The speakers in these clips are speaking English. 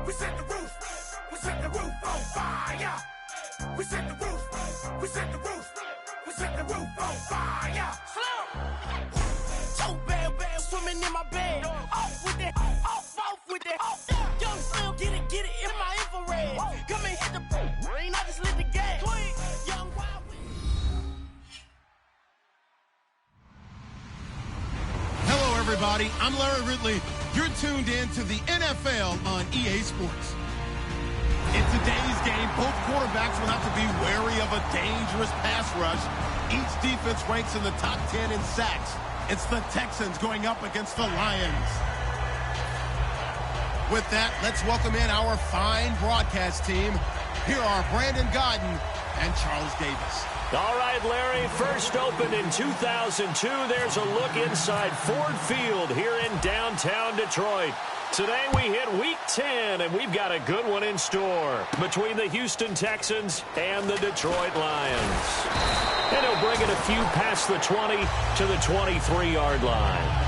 We set the roof. We set the roof on fire. We set the roof. We set the roof. We set the roof on fire. So bad, swimming in my bed. Off with that, off with that. Young Slim, get it in my infrared. Come and hit the rain, I just lit the gas. Young Wild. Hello, everybody. I'm Larry Ridley. You're tuned in to the NFL on EA Sports. In today's game, both quarterbacks will have to be wary of a dangerous pass rush. Each defense ranks in the top 10 in sacks. It's the Texans going up against the Lions. With that, let's welcome in our fine broadcast team. Here are Brandon Godden and Charles Davis. All right, Larry, first opened in 2002. There's a look inside Ford Field here in downtown Detroit. Today we hit Week 10, and we've got a good one in store between the Houston Texans and the Detroit Lions. And he'll bring it a few past the 20 to the 23-yard line.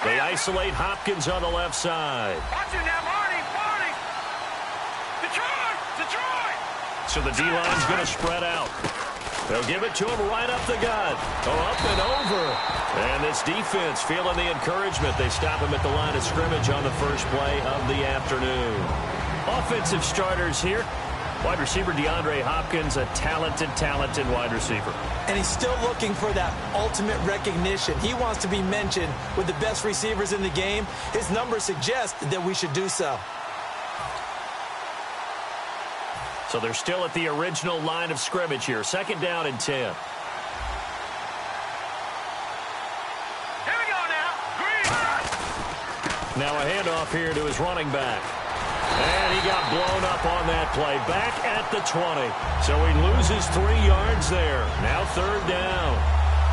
They isolate Hopkins on the left side. Watch it now, Marty. Detroit. So the D-line's going to spread out. They'll give it to him right up the gut. Up and over. And this defense feeling the encouragement. They stop him at the line of scrimmage on the first play of the afternoon. Offensive starters here. Wide receiver DeAndre Hopkins, a talented wide receiver. And he's still looking for that ultimate recognition. He wants to be mentioned with the best receivers in the game. His numbers suggest that we should do so. So they're still at the original line of scrimmage here. Second down and 10. Here we go now. Green. Now a handoff here to his running back. And he got blown up on that play. Back at the 20. So he loses 3 yards there. Now third down.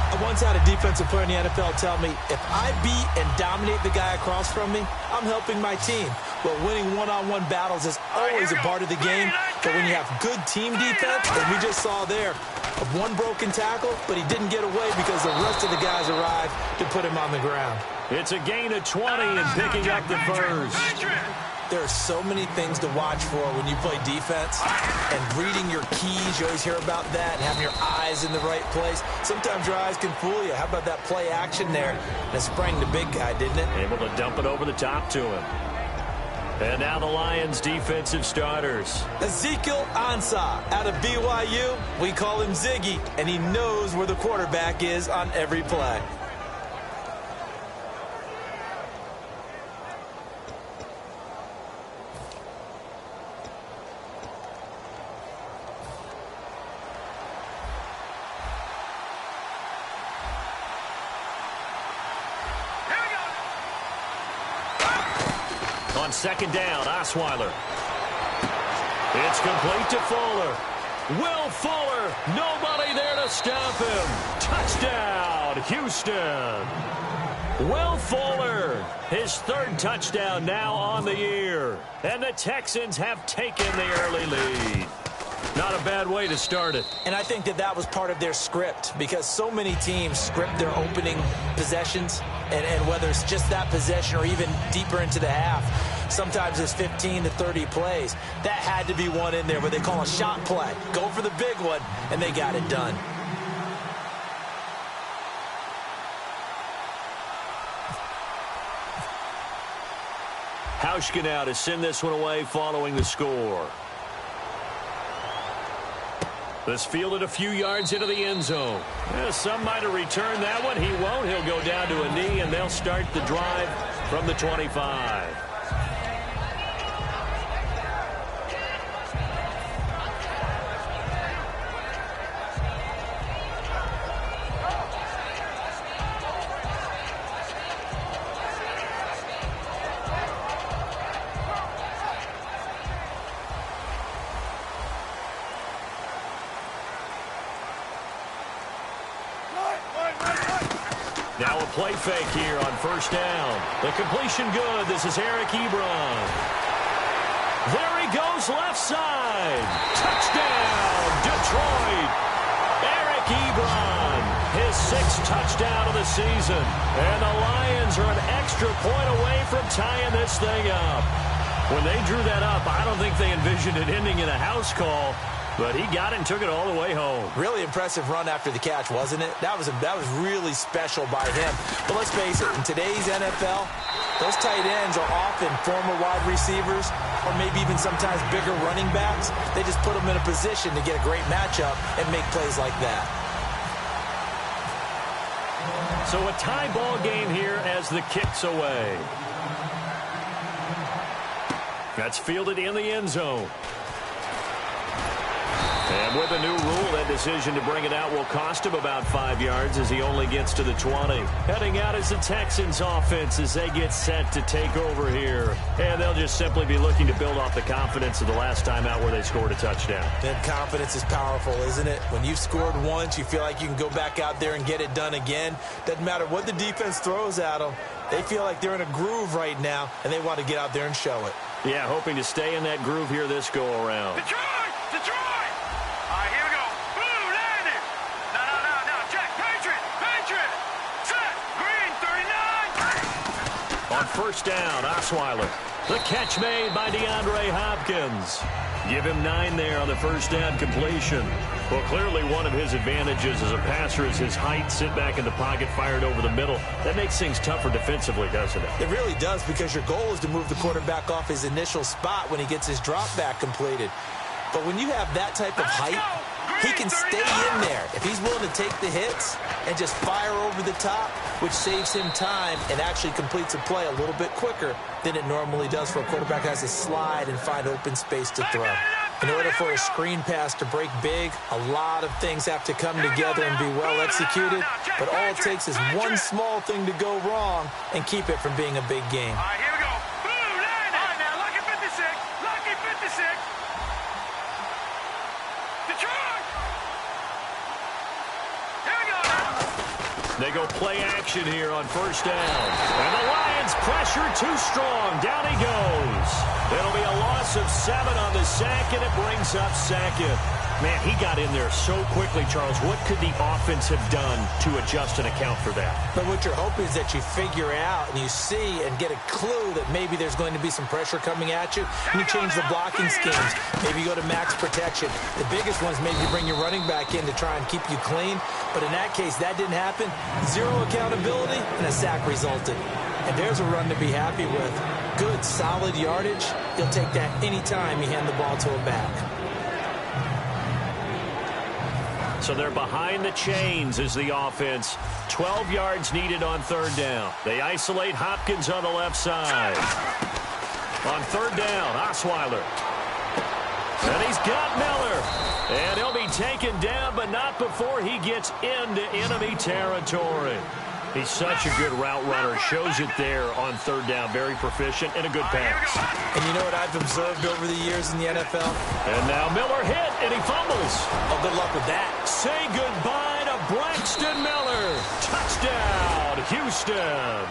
I once had a defensive player in the NFL tell me, if I beat and dominate the guy across from me, I'm helping my team. But winning one-on-one battles is always a part of the game. But when you have good team defense, as we just saw there, of one broken tackle, but he didn't get away because the rest of the guys arrived to put him on the ground. It's a gain of 20 and picking up the first. There are so many things to watch for when you play defense, and reading your keys, you always hear about that, and having your eyes in the right place. Sometimes your eyes can fool you. How about that play action there? And it sprang the big guy, didn't it? Able to dump it over the top to him. And now the Lions defensive starters. Ezekiel Ansah out of BYU. We call him Ziggy, and he knows where the quarterback is on every play. On second down, Osweiler. It's complete to Fuller. Will Fuller, nobody there to stop him. Touchdown, Houston. Will Fuller, his third touchdown now on the year. And the Texans have taken the early lead. Not a bad way to start it. And I think that was part of their script, because so many teams script their opening possessions, and whether it's just that possession or even deeper into the half, sometimes it's 15 to 30 plays. That had to be one in there where they call a shot play. Go for the big one, and they got it done. Hauschka now to send this one away following the score. This fielded a few yards into the end zone. Some might have returned that one. He won't. He'll go down to a knee, and they'll start the drive from the 25. play fake here on first down. The completion good. This is Eric Ebron. There he goes left side. Touchdown, Detroit. Eric Ebron, his 6th touchdown of the season. And the Lions are an extra point away from tying this thing up. When they drew that up, I don't think they envisioned it ending in a house call. But he got it and took it all the way home. Really impressive run after the catch, wasn't it? That was really special by him. But let's face it, in today's NFL, those tight ends are often former wide receivers or maybe even sometimes bigger running backs. They just put them in a position to get a great matchup and make plays like that. So a tie ball game here as the kick's away. That's fielded in the end zone. And with the new rule, that decision to bring it out will cost him about 5 yards as he only gets to the 20. Heading out is the Texans offense as they get set to take over here. And they'll just simply be looking to build off the confidence of the last time out where they scored a touchdown. That confidence is powerful, isn't it? When you've scored once, you feel like you can go back out there and get it done again. Doesn't matter what the defense throws at them. They feel like they're in a groove right now, and they want to get out there and show it. Yeah, hoping to stay in that groove here this go-around. Detroit! Detroit! All right, here we go. Blue, landing. No. Jack, Patriot. Set. Green, 39. On first down, Osweiler. The catch made by DeAndre Hopkins. Give him 9 there on the first down completion. Well, clearly one of his advantages as a passer is his height. Sit back in the pocket, fired over the middle. That makes things tougher defensively, doesn't it? It really does, because your goal is to move the quarterback off his initial spot when he gets his drop back completed. But when you have that type of height, he can stay in there. If he's willing to take the hits and just fire over the top, which saves him time and actually completes a play a little bit quicker than it normally does for a quarterback who has to slide and find open space to throw. In order for a screen pass to break big, a lot of things have to come together and be well executed. But all it takes is one small thing to go wrong and keep it from being a big game. All right, here we go. Blue, landing. All right, now, lucky 56. Lucky 56. Detroit! Here we go now. They go play action here on first down. And the Lions pressure too strong. Down he goes. It'll be a loss of 7 on the sack, and it brings up 2nd. Man, he got in there so quickly, Charles. What could the offense have done to adjust and account for that? But what you're hoping is that you figure out and you see and get a clue that maybe there's going to be some pressure coming at you, and you change the blocking schemes. Maybe you go to max protection. The biggest one is maybe you bring your running back in to try and keep you clean. But in that case, that didn't happen. 0 accountability, and a sack resulted. And there's a run to be happy with. Good, solid yardage. You'll take that anytime you hand the ball to a back. So they're behind the chains as the offense. 12 yards needed on third down. They isolate Hopkins on the left side. On third down, Osweiler. And he's got Miller. And he'll be taken down, but not before he gets into enemy territory. He's such a good route runner. Shows it there on third down. Very proficient and a good pass. And you know what I've observed over the years in the NFL? And now Miller hit, and he fumbles. Oh, good luck with that. Say goodbye to Braxton Miller. Touchdown, Houston.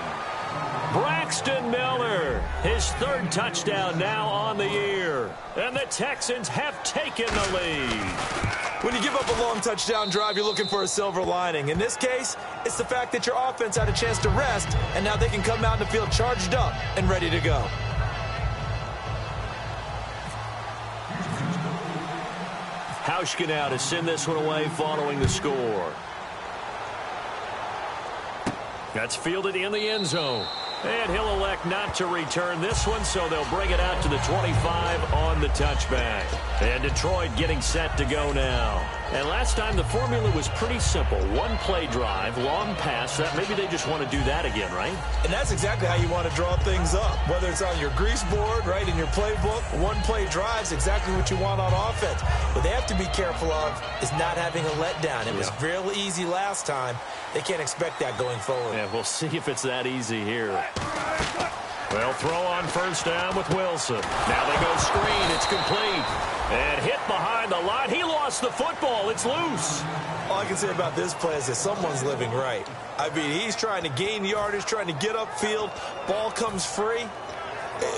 Braxton Miller, his 3rd touchdown now on the year. And the Texans have taken the lead. When you give up a long touchdown drive, you're looking for a silver lining. In this case, it's the fact that your offense had a chance to rest, and now they can come out in the field charged up and ready to go. Hauschka now to send this one away following the score. That's fielded in the end zone. And he'll elect not to return this one, so they'll bring it out to the 25 on the touchback. And Detroit getting set to go now. And last time the formula was pretty simple. 1-play drive, long pass. Maybe they just want to do that again, right? And that's exactly how you want to draw things up. Whether it's on your grease board, right, in your playbook, 1-play drive's exactly what you want on offense. What they have to be careful of is not having a letdown. It was real easy last time. They can't expect that going forward. Yeah, we'll see if it's that easy here. Well, throw on first down with Wilson. Now they go screen. It's complete. And hit behind the line. He lost the football. It's loose. All I can say about this play is that someone's living right. I mean, he's trying to gain yardage, trying to get upfield. Ball comes free.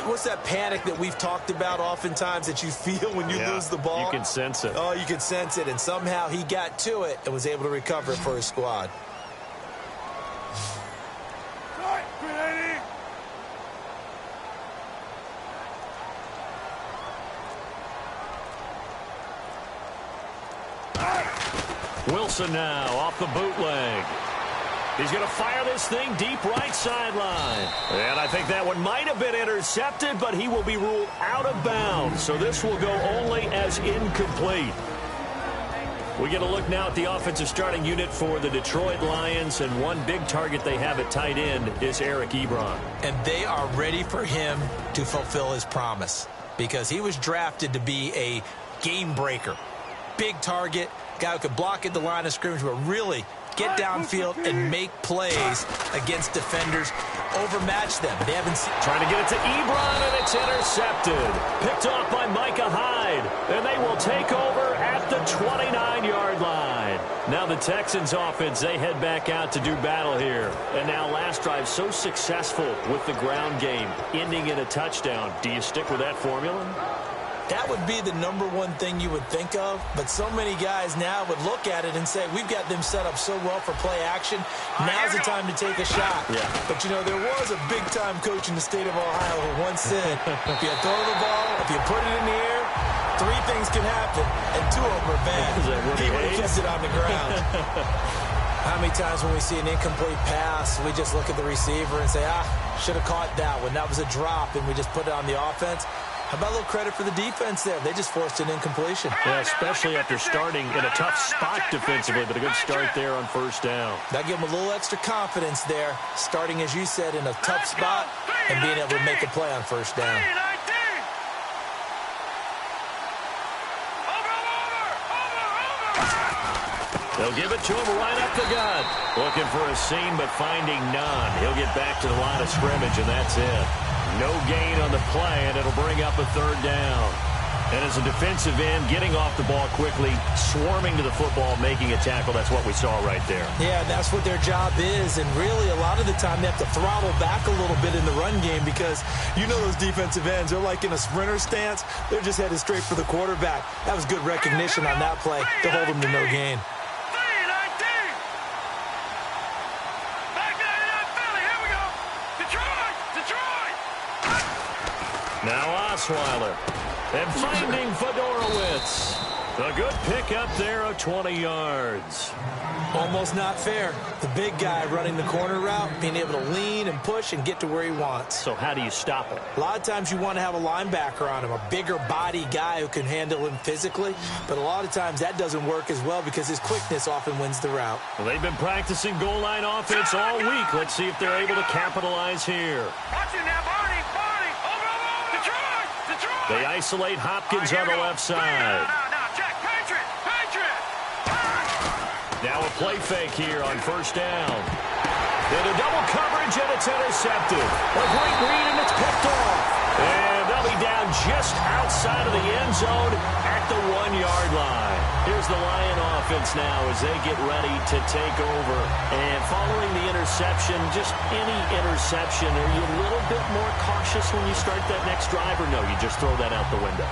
What's that panic that we've talked about oftentimes that you feel when you lose the ball? You can sense it. Oh, you can sense it. And somehow he got to it and was able to recover it for his squad. Wilson now off the bootleg. He's going to fire this thing deep right sideline. And I think that one might have been intercepted, but he will be ruled out of bounds. So this will go only as incomplete. We get a look now at the offensive starting unit for the Detroit Lions, and one big target they have at tight end is Eric Ebron. And they are ready for him to fulfill his promise because he was drafted to be a game breaker. Big target, guy who could block at the line of scrimmage, but really get downfield and make plays against defenders, overmatch them. They haven't seen. Trying to get it to Ebron, and it's intercepted. Picked off by Micah Hyde, and they will take over at the 29-yard line. Now the Texans offense, they head back out to do battle here. And now last drive so successful with the ground game, ending in a touchdown. Do you stick with that formula? That would be the number one thing you would think of, but so many guys now would look at it and say, we've got them set up so well for play action. Now's the time to take a shot. Yeah. But, you know, there was a big-time coach in the state of Ohio who once said, if you throw the ball, if you put it in the air, 3 things can happen, and 2 of them are bad. He would have kept it on the ground. How many times when we see an incomplete pass, we just look at the receiver and say, should have caught that one. That was a drop, and we just put it on the offense. How about a little credit for the defense there? They just forced an incompletion. Yeah, especially after starting in a tough spot defensively, but a good start there on first down. That gave them a little extra confidence there, starting, as you said, in a tough spot and being able to make a play on first down. They'll give it to him right up the gut. Looking for a seam, but finding none. He'll get back to the line of scrimmage, and that's it. No gain on the play, and it'll bring up a third down. And as a defensive end, getting off the ball quickly, swarming to the football, making a tackle, that's what we saw right there. Yeah, that's what their job is, and really a lot of the time they have to throttle back a little bit in the run game because you know those defensive ends, they're like in a sprinter stance. They're just headed straight for the quarterback. That was good recognition on that play to hold them to no gain. Now Osweiler, and finding Fedorowicz. A good pickup there of 20 yards. Almost not fair. The big guy running the corner route, being able to lean and push and get to where he wants. So how do you stop him? A lot of times you want to have a linebacker on him, a bigger body guy who can handle him physically. But a lot of times that doesn't work as well because his quickness often wins the route. Well, they've been practicing goal line offense all week. Let's see if they're able to capitalize here. Watch it now, Barney. They isolate Hopkins on the left side. Now, check. Patriot. Now a play fake here on first down. Into double coverage, and it's intercepted. A great read, and it's picked off. And they'll be down just outside of the end zone at the 1-yard line. Here's the Lion offense now as they get ready to take over. And following the interception, just any interception, are you a little bit more cautious when you start that next drive, or no, you just throw that out the window?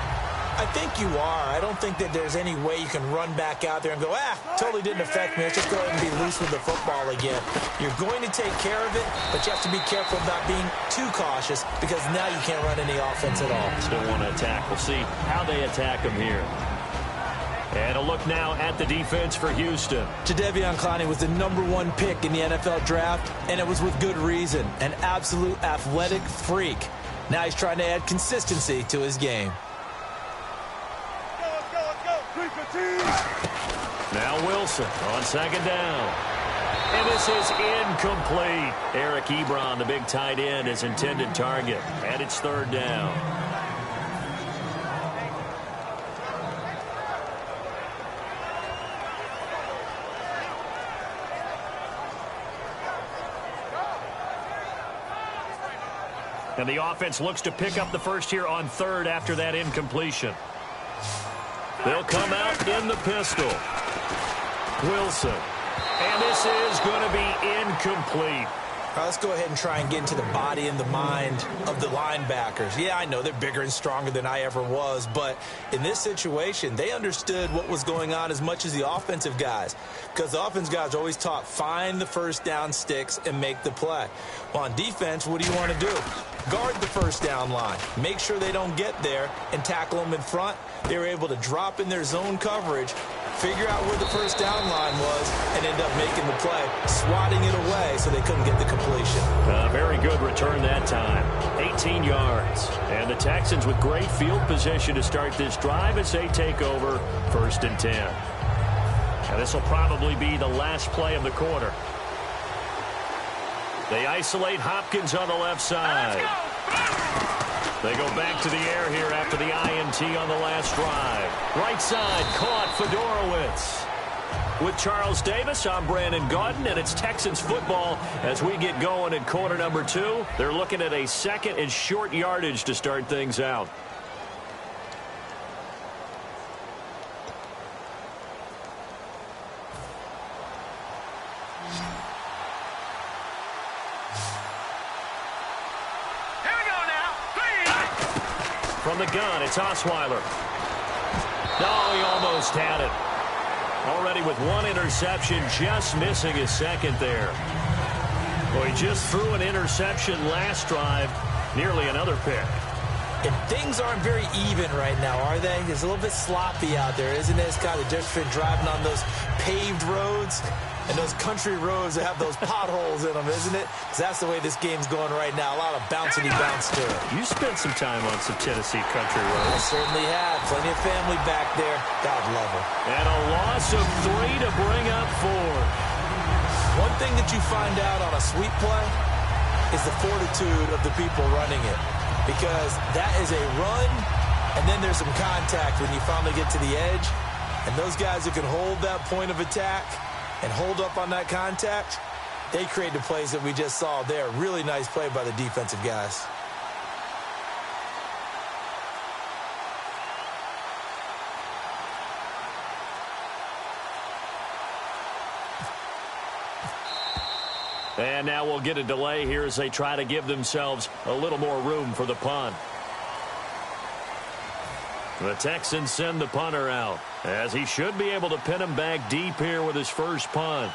I think you are. I don't think that there's any way you can run back out there and go, totally didn't affect me. Let's just go ahead and be loose with the football again. You're going to take care of it, but you have to be careful about being too cautious because now you can't run any offense at all. Still want to attack. We'll see how they attack them here. And a look now at the defense for Houston. Jadeveon Clowney was the #1 pick in the NFL draft, and it was with good reason. An absolute athletic freak. Now he's trying to add consistency to his game. Now Wilson on second down. And this is incomplete. Eric Ebron, the big tight end, his intended target. And it's third down. And the offense looks to pick up the first here on third after that incompletion. They'll come out in the pistol. Wilson. And this is going to be incomplete. All right, let's go ahead and try and get into the body and the mind of the linebackers. Yeah, I know they're bigger and stronger than I ever was, but in this situation, they understood what was going on as much as the offensive guys, because the offensive guys are always taught, find the first down sticks and make the play. Well, on defense, what do you want to do? Guard the first down line. Make sure they don't get there and tackle them in front. They were able to drop in their zone coverage, figure out where the first down line was, and end up making the play, swatting it away so they couldn't get the completion. Very good return that time. 18 yards. And the Texans with great field position to start this drive as they take over 1st and 10. And this will probably be the last play of the quarter. They isolate Hopkins on the left side. They go back to the air here after the INT on the last drive. Right side, caught Fedorowicz. With Charles Davis, I'm Brandon Gaudin, and it's Texans football as we get going in quarter number 2. They're looking at a second and short yardage to start things out. From the gun, it's Osweiler. No, he almost had it. Already with one interception, just missing his second there. Well, he just threw an interception last drive, nearly another pick. And things aren't very even right now, are they? It's a little bit sloppy out there, isn't it? It's kind of different driving on those paved roads and those country roads that have those potholes in them, isn't it? Because that's the way this game's going right now. A lot of bouncy-bounce to it. You spent some time on some Tennessee country I roads. certainly have. Plenty of family back there. God love them. And a loss of 3 to bring up 4. One thing that you find out on a sweep play is the fortitude of the people running it. Because that is a run, and then there's some contact when you finally get to the edge. And those guys who can hold that point of attack and hold up on that contact, they create the plays that we just saw there. Really nice play by the defensive guys. And now we'll get a delay here as they try to give themselves a little more room for the punt. The Texans send the punter out, as he should be able to pin him back deep here with his first punt.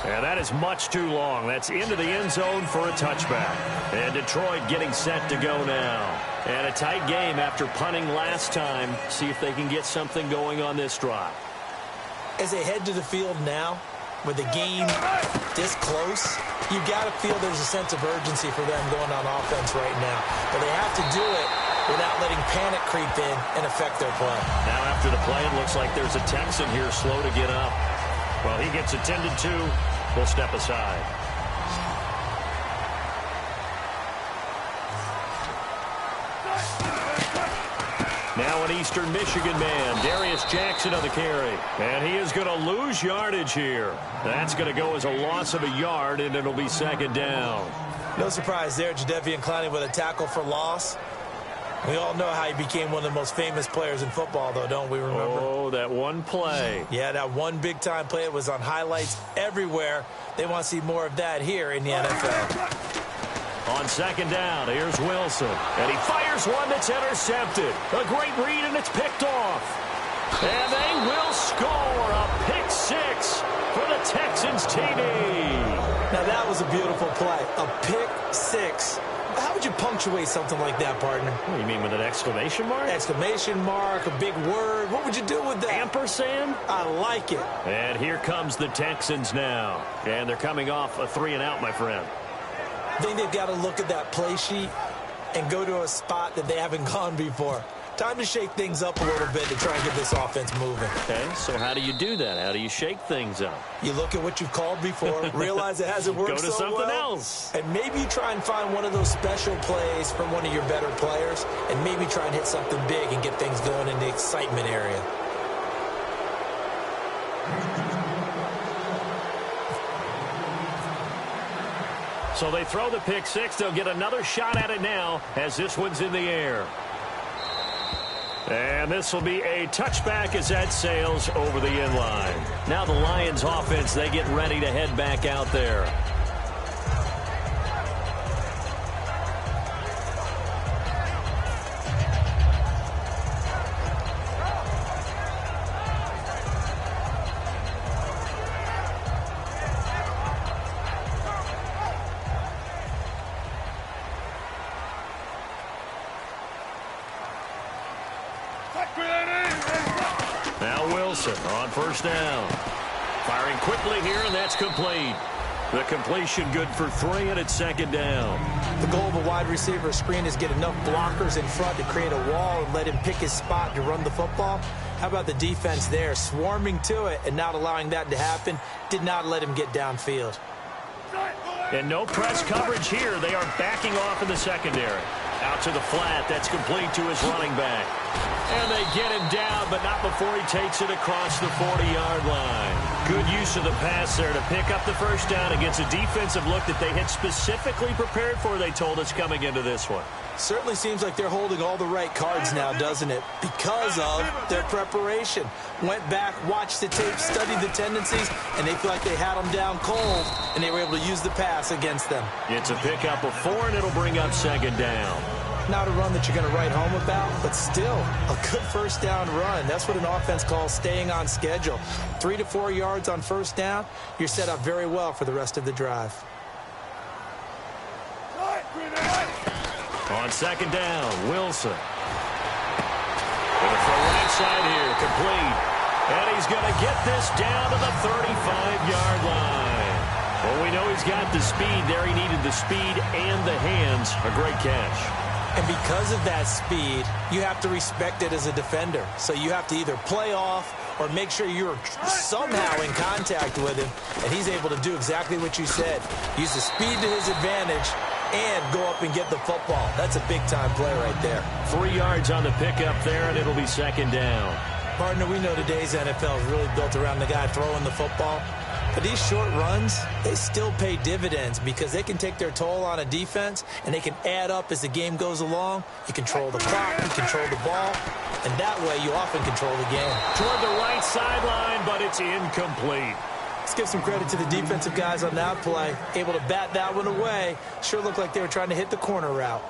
And that is much too long. That's into the end zone for a touchback. And Detroit getting set to go now. And a tight game after punting last time. See if they can get something going on this drive. As they head to the field now, with the game this close, you got to feel there's a sense of urgency for them going on offense right now. But they have to do it without letting panic creep in and affect their play. Now after the play, it looks like there's a Texan here slow to get up. Well, he gets attended to. We'll step aside. Now an Eastern Michigan man, Darius Jackson on the carry. And he is going to lose yardage here. That's going to go as a loss of a yard, and it'll be second down. No surprise there, Jadeveon Clowney with a tackle for loss. We all know how he became one of the most famous players in football, though, don't we remember? Oh, that one play. Yeah, that one big-time play. It was on highlights everywhere. They want to see more of that here in the NFL. On second down, here's Wilson. And he fires one that's intercepted. A great read, and it's picked off. And they will score a pick six for the Texans TD. Now, that was a beautiful play. A pick six. How would you punctuate something like that, partner? What do you mean, with an exclamation mark? Exclamation mark, a big word. What would you do with that? Ampersand? I like it. And here comes the Texans now. And they're coming off a 3-and-out, my friend. I think they've got to look at that play sheet and go to a spot that they haven't gone before. Time to shake things up a little bit to try and get this offense moving. Okay, so how do you do that? How do you shake things up? You look at what you've called before, realize it hasn't worked Go to so something well, else. and maybe you try and find one of those special plays from one of your better players, and maybe try and hit something big and get things going in the excitement area. So they throw the pick six. They'll get another shot at it now as this one's in the air. And this will be a touchback as that sails over the end line. Now the Lions offense, they get ready to head back out there. Now Wilson on first down. Firing quickly here, and that's complete. The completion good for 3, and it's second down. The goal of a wide receiver screen is get enough blockers in front to create a wall and let him pick his spot to run the football. How about the defense there, swarming to it and not allowing that to happen? Did not let him get downfield. And no press coverage here. They are backing off in the secondary. Out to the flat. That's complete to his running back. And they get him down, but not before he takes it across the 40-yard line. Good use of the pass there to pick up the first down against a defensive look that they had specifically prepared for, they told us, coming into this one. Certainly seems like they're holding all the right cards now, doesn't it? Because of their preparation. Went back, watched the tape, studied the tendencies, and they feel like they had them down cold, and they were able to use the pass against them. It's a pickup of 4, and it'll bring up second down. Not a run that you're going to write home about, but still a good first down run. That's what an offense calls staying on schedule. 3 to 4 yards on first down, you're set up very well for the rest of the drive. On second down, Wilson. Gonna throw right side here, complete. And he's going to get this down to the 35-yard line. Well, we know he's got the speed there. He needed the speed and the hands. A great catch. And because of that speed, you have to respect it as a defender. So you have to either play off or make sure you're somehow in contact with him. And he's able to do exactly what you said. Use the speed to his advantage and go up and get the football. That's a big-time play right there. 3 yards on the pickup there, and it'll be second down. Partner, we know today's NFL is really built around the guy throwing the football. But these short runs, they still pay dividends because they can take their toll on a defense, and they can add up as the game goes along. You control the clock, you control the ball, and that way you often control the game. Toward the right sideline, but it's incomplete. Let's give some credit to the defensive guys on that play. Able to bat that one away. Sure looked like they were trying to hit the corner route.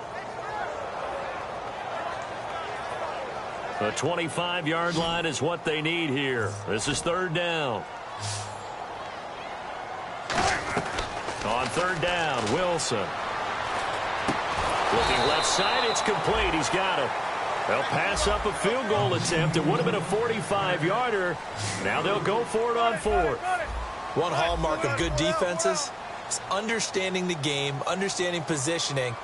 The 25-yard line is what they need here. This is third down. On third down, Wilson. Looking left side, it's complete. He's got it. They'll pass up a field goal attempt. It would have been a 45-yarder. Now they'll go for it on fourth. One hallmark of good defenses is understanding the game, understanding positioning,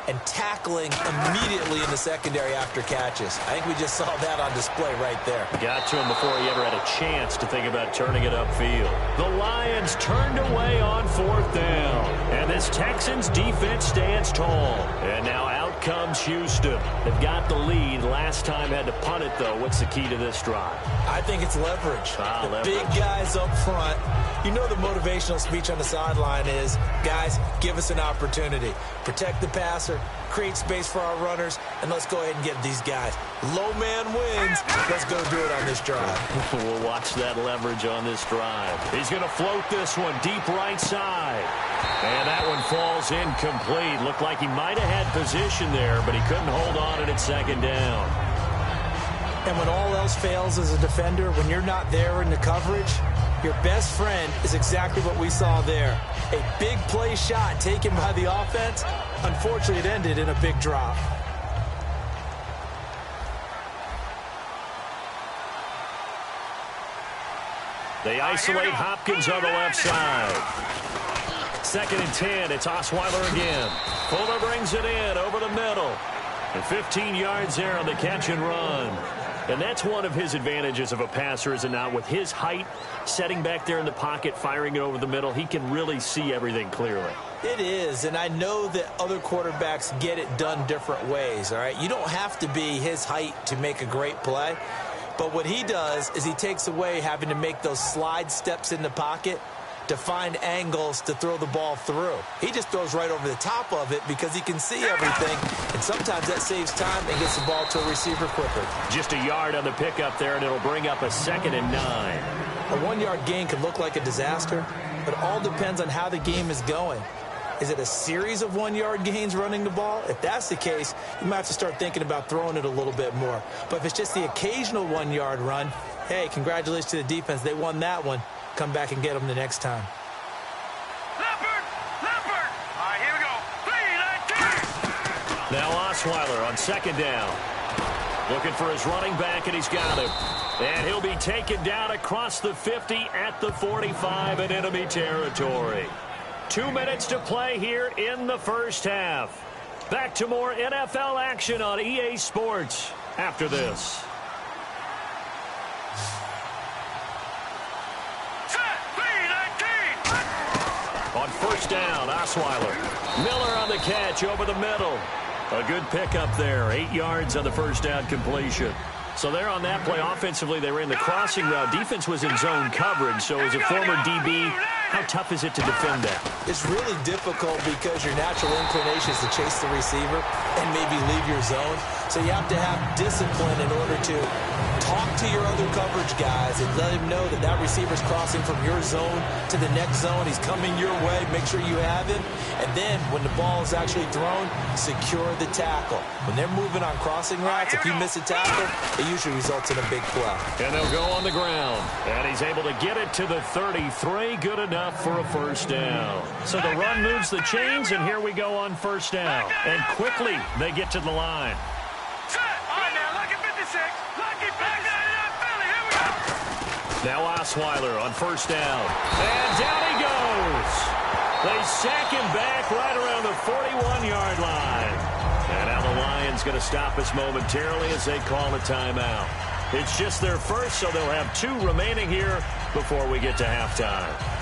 and tackling immediately in the secondary after catches. I think we just saw that on display right there. Got to him before he ever had a chance to think about turning it upfield. The Lions turned away on fourth down. And this Texans defense stands tall. And now out comes Houston. They've got the lead. Last time had to punt it, though. What's the key to this drive? I think it's leverage. Leverage. Big guys up front. You know the motivational speech on the sideline is, guys, give us an opportunity. Protect the passer, create space for our runners, and let's go ahead and get these guys. Low man wins. Let's go do it on this drive. We'll watch that leverage on this drive. He's going to float this one deep right side. And that one falls incomplete. Looked like he might have had position there, but he couldn't hold on it at second down. And when all else fails as a defender, when you're not there in the coverage, your best friend is exactly what we saw there. A big play shot taken by the offense. Unfortunately, it ended in a big drop. They isolate Hopkins on the left side. Second and 10. It's Osweiler again. Fuller brings it in over the middle. And 15 yards there on the catch and run. And that's one of his advantages of a passer, is it not? With his height, setting back there in the pocket, firing it over the middle, he can really see everything clearly. It is, and I know that other quarterbacks get it done different ways, all right? You don't have to be his height to make a great play, but what he does is he takes away having to make those slide steps in the pocket to find angles to throw the ball through. He just throws right over the top of it because he can see everything, and sometimes that saves time and gets the ball to a receiver quicker. Just a yard on the pickup there, and it'll bring up a 2nd and 9. A 1-yard gain can look like a disaster, but it all depends on how the game is going. Is it a series of 1-yard gains running the ball? If that's the case, you might have to start thinking about throwing it a little bit more. But if it's just the occasional 1-yard run, hey, congratulations to the defense. They won that one. Come back and get them the next time. Leopard! Leopard! All right, here we go. 3-19! Now Osweiler on 2nd down. Looking for his running back, and he's got him. And he'll be taken down across the 50 at the 45 in enemy territory. 2 minutes to play here in the first half. Back to more NFL action on EA Sports after this. On 1st down, Osweiler. Miller on the catch over the middle. A good pickup there. 8 yards on the 1st down completion. So there on that play, offensively, they ran the crossing route. Defense was in zone coverage. So as a former DB, how tough is it to defend that? It's really difficult because your natural inclination is to chase the receiver and maybe leave your zone. So you have to have discipline in order to talk to your other coverage guys and let him know that that receiver's crossing from your zone to the next zone. He's coming your way. Make sure you have him. And then when the ball is actually thrown, secure the tackle. When they're moving on crossing routes, if you miss a tackle, it usually results in a big play. And they'll go on the ground. And he's able to get it to the 33. Good enough for a 1st down. So the run moves the chains, and here we go on 1st down. And quickly they get to the line. Now Osweiler on 1st down. And down he goes. They sack him back right around the 41-yard line. And now the Lions going to stop us momentarily as they call a timeout. It's just their first, so they'll have 2 remaining here before we get to halftime.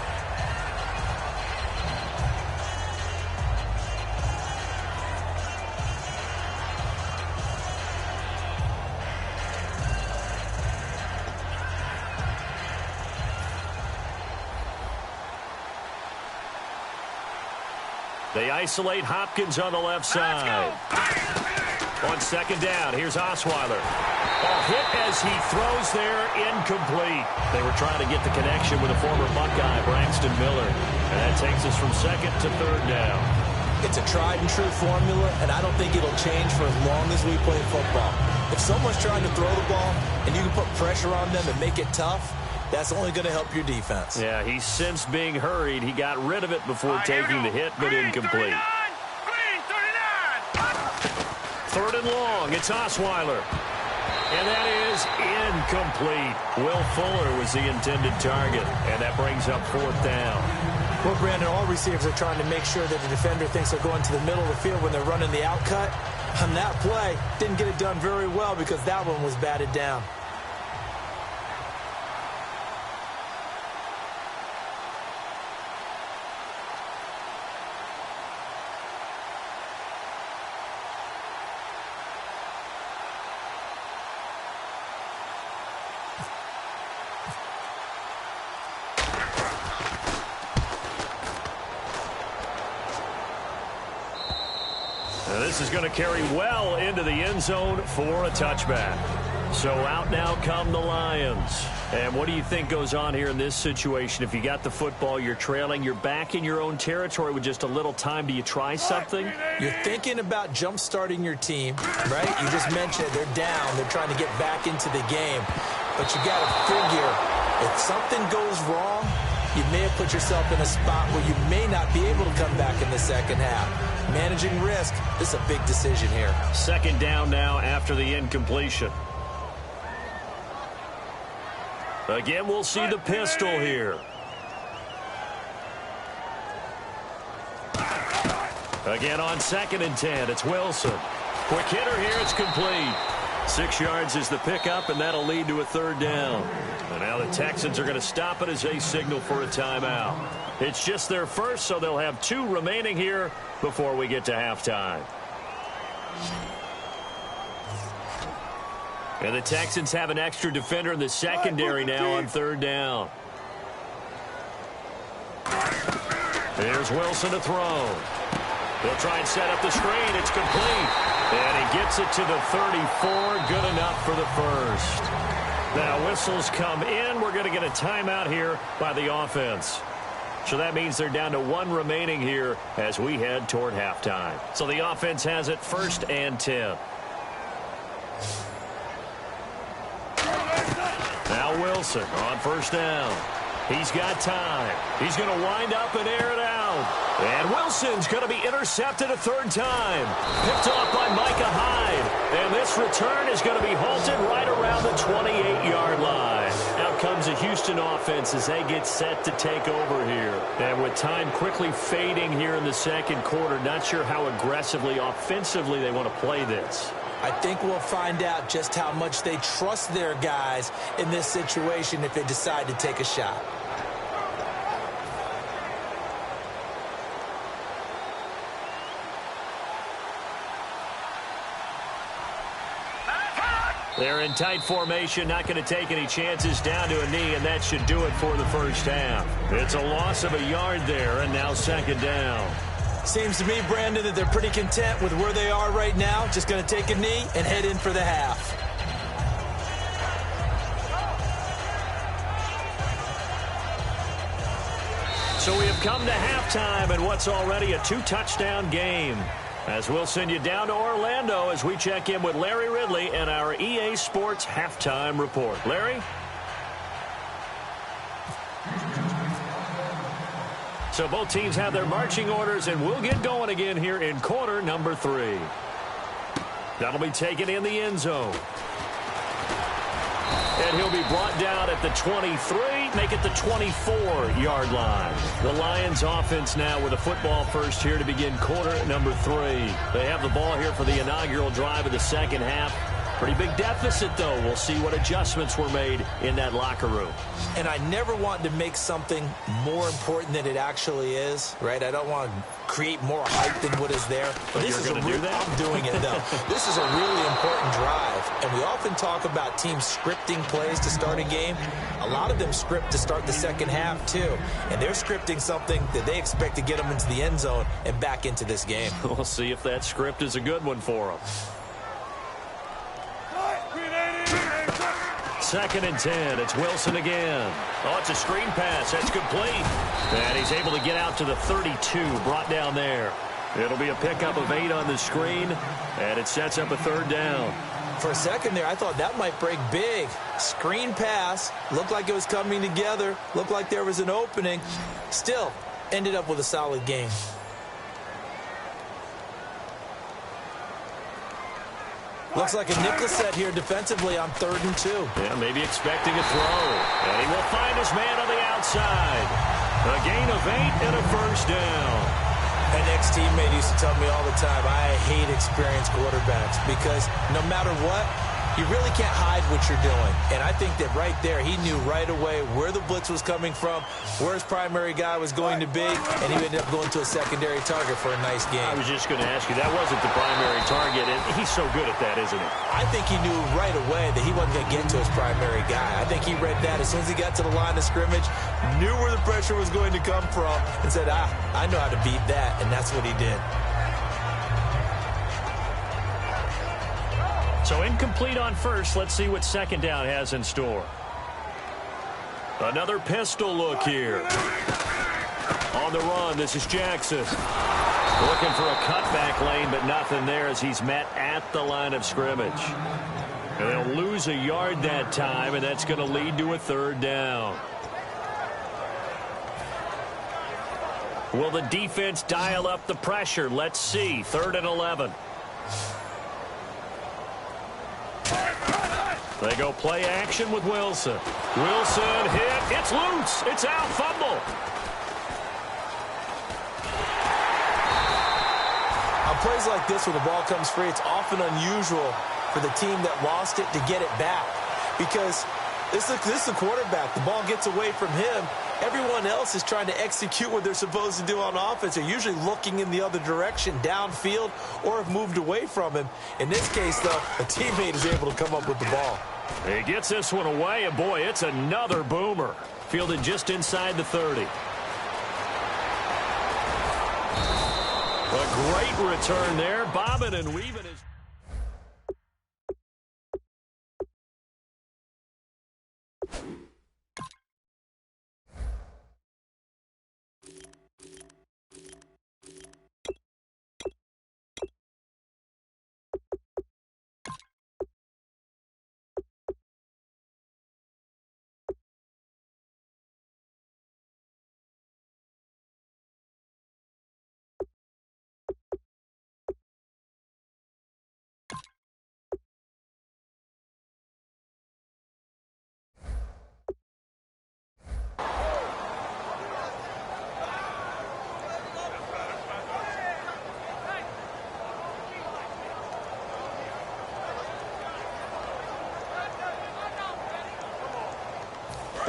They isolate Hopkins on the left side. On 2nd down, here's Osweiler. A hit as he throws there, incomplete. They were trying to get the connection with a former Buckeye, Braxton Miller. And that takes us from 2nd to 3rd down. It's a tried-and-true formula, and I don't think it'll change for as long as we play football. If someone's trying to throw the ball and you can put pressure on them and make it tough, that's only going to help your defense. Yeah, he's since being hurried. He got rid of it before taking the hit, but incomplete. 3rd and long. It's Osweiler. And that is incomplete. Will Fuller was the intended target, and that brings up 4th down. Well, Brandon, all receivers are trying to make sure that the defender thinks they're going to the middle of the field when they're running the out cut. On that play, didn't get it done very well because that one was batted down. This is going to carry well into the end zone for a touchback. So out now come the Lions. And what do you think goes on here in this situation? If you got the football, you're trailing, you're back in your own territory with just a little time. Do you try something? You're thinking about jump-starting your team, right? You just mentioned it. They're down. They're trying to get back into the game. But you got to figure if something goes wrong, you may have put yourself in a spot where you may not be able to come back in the second half. Managing risk, this is a big decision here. 2nd down now after the incompletion. Again, we'll see the pistol here. Again on 2nd and 10, it's Wilson. Quick hitter here. It's complete. 6 yards is the pickup, and that'll lead to a third down. And now the Texans are going to stop it as they signal for a timeout. It's just their first, so they'll have 2 remaining here before we get to halftime. And the Texans have an extra defender in the secondary now on third down. Here's Wilson to throw. He'll try and set up the screen. It's complete. And he gets it to the 34. Good enough for the first. Now whistles come in. We're going to get a timeout here by the offense. So that means they're down to 1 remaining here as we head toward halftime. So the offense has it 1st and 10. Now Wilson on first down. He's got time. He's going to wind up and air it out. And Wilson's going to be intercepted a 3rd time. Picked off by Micah Hyde. And this return is going to be halted right around the 28-yard line. Out comes the Houston offense as they get set to take over here. And with time quickly fading here in the 2nd quarter, not sure how aggressively, offensively they want to play this. I think we'll find out just how much they trust their guys in this situation if they decide to take a shot. They're in tight formation, not going to take any chances, down to a knee, and that should do it for the first half. It's a loss of a yard there, and now 2nd down. Seems to me, Brandon, that they're pretty content with where they are right now. Just going to take a knee and head in for the half. So we have come to halftime and what's already a 2-touchdown game. As we'll send you down to Orlando as we check in with Larry Ridley and our EA Sports Halftime Report. Larry? So both teams have their marching orders, and we'll get going again here in quarter number 3. That'll be taken in the end zone. And he'll be brought down at the 23, make it the 24-yard line. The Lions offense now with a football first here to begin quarter number 3. They have the ball here for the inaugural drive of the 2nd half. Pretty big deficit, though. We'll see what adjustments were made in that locker room. And I never want to make something more important than it actually is, right? I don't want to create more hype than what is there. But this you're going to do that? I'm doing it, though. This is a really important drive. And we often talk about teams scripting plays to start a game. A lot of them script to start the 2nd half, too. And they're scripting something that they expect to get them into the end zone and back into this game. We'll see if that script is a good one for them. 2nd and 10. It's Wilson again. Oh, it's a screen pass. That's complete. And he's able to get out to the 32, brought down there. It'll be a pickup of 8 on the screen, and it sets up a 3rd down. For a second there, I thought that might break big. Screen pass. Looked like it was coming together. Looked like there was an opening. Still, ended up with a solid game. Looks like a nickel set here defensively on 3rd and 2. Yeah, maybe expecting a throw. And he will find his man on the outside. A gain of 8 and a first down. An ex-teammate used to tell me all the time, I hate experienced quarterbacks because no matter what, you really can't hide what you're doing. And I think that right there, he knew right away where the blitz was coming from, where his primary guy was going to be, and he ended up going to a secondary target for a nice game. I was just going to ask you, that wasn't the primary target, and he's so good at that, isn't he? I think he knew right away that he wasn't going to get to his primary guy. I think he read that as soon as he got to the line of scrimmage, knew where the pressure was going to come from, and said, I know how to beat that, and that's what he did. So incomplete on first. Let's see what 2nd down has in store. Another pistol look here. On the run, this is Jackson. Looking for a cutback lane, but nothing there as he's met at the line of scrimmage. And they'll lose a yard that time, and that's going to lead to a 3rd down. Will the defense dial up the pressure? Let's see. 3rd and 11. They go play action with Wilson. Wilson hit. It's loose. It's out. Fumble. I'll plays like this, when the ball comes free, it's often unusual for the team that lost it to get it back. Because this is the quarterback. The ball gets away from him. Everyone else is trying to execute what they're supposed to do on offense. They're usually looking in the other direction, downfield, or have moved away from him. In this case, though, a teammate is able to come up with the ball. He gets this one away, and boy, it's another boomer. Fielded just inside the 30. A great return there, bobbing and weaving his...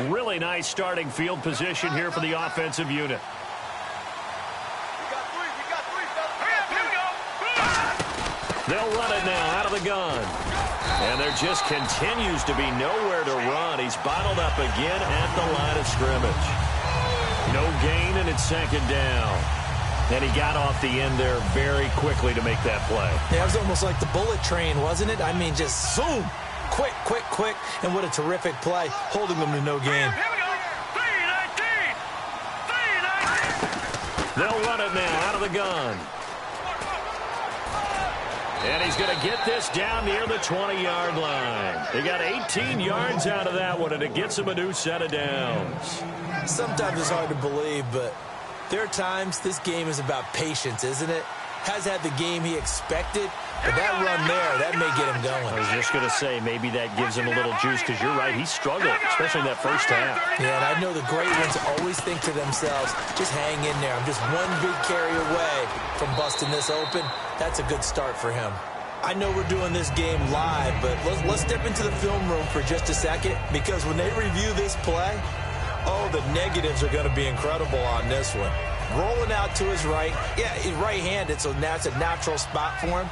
Really nice starting field position here for the offensive unit. They'll run it now out of the gun. And there just continues to be nowhere to run. He's bottled up again at the line of scrimmage. No gain, and it's second down. And he got off the end there very quickly to make that play. Yeah, it was almost like the bullet train, wasn't it? I mean, just zoom. Quick, quick, quick. And what a terrific play, holding them to no gain. They'll run it now out of the gun. And he's going to get this down near the 20-yard line. They got 18 yards out of that one, and it gets him a new set of downs. Sometimes it's hard to believe, but there are times this game is about patience, isn't it? Has had the game he expected, but that run there, that may get him going. I was just going to say, maybe that gives him a little juice, because you're right, he struggled, especially in that first half. Yeah, and I know the great ones always think to themselves, just hang in there. I'm just one big carry away from busting this open. That's a good start for him. I know we're doing this game live, but let's step into the film room for just a second, because when they review this play, oh, the negatives are going to be incredible on this one. Rolling out to his right. Yeah, he's right-handed, so now it's a natural spot for him.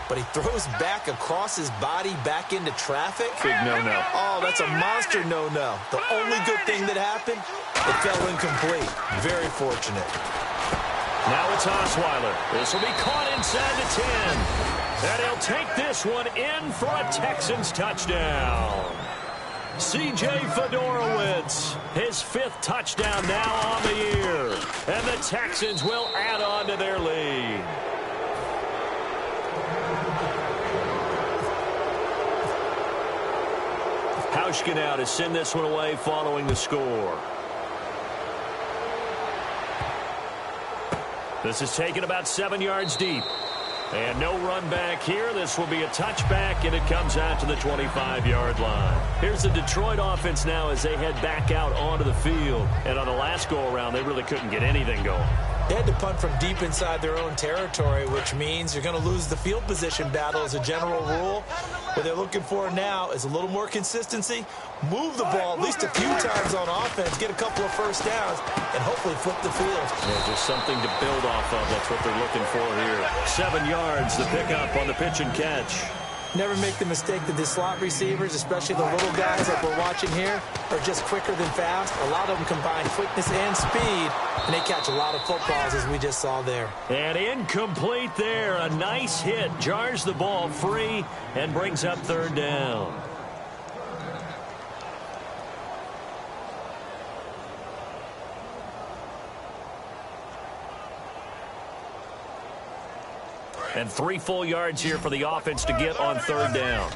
But he throws back across his body back into traffic. Big no-no. Oh, that's a monster no-no. The only good thing that happened, it fell incomplete. Very fortunate. Now it's Osweiler. This will be caught inside the 10. And he'll take this one in for a Texans touchdown. C.J. Fedorowicz, his 5th touchdown now on the year. And the Texans will add on to their lead. Hauschka now to send this one away following the score. This is taken about 7 yards deep. And no run back here. This will be a touchback, and it comes out to the 25-yard line. Here's the Detroit offense now as they head back out onto the field. And on the last go-around, they really couldn't get anything going. They had to punt from deep inside their own territory, which means you're going to lose the field position battle as a general rule. What they're looking for now is a little more consistency, move the ball at least a few times on offense, get a couple of first downs, and hopefully flip the field. Yeah, just something to build off of. That's what they're looking for here. 7 yards, the pickup on the pitch and catch. Never make the mistake that the slot receivers, especially the little guys like we're watching here, are just quicker than fast. A lot of them combine quickness and speed, and they catch a lot of footballs, as we just saw there. And incomplete there. A nice hit. Jars the ball free and brings up 3rd down. And 3 full yards here for the offense to get on 3rd down.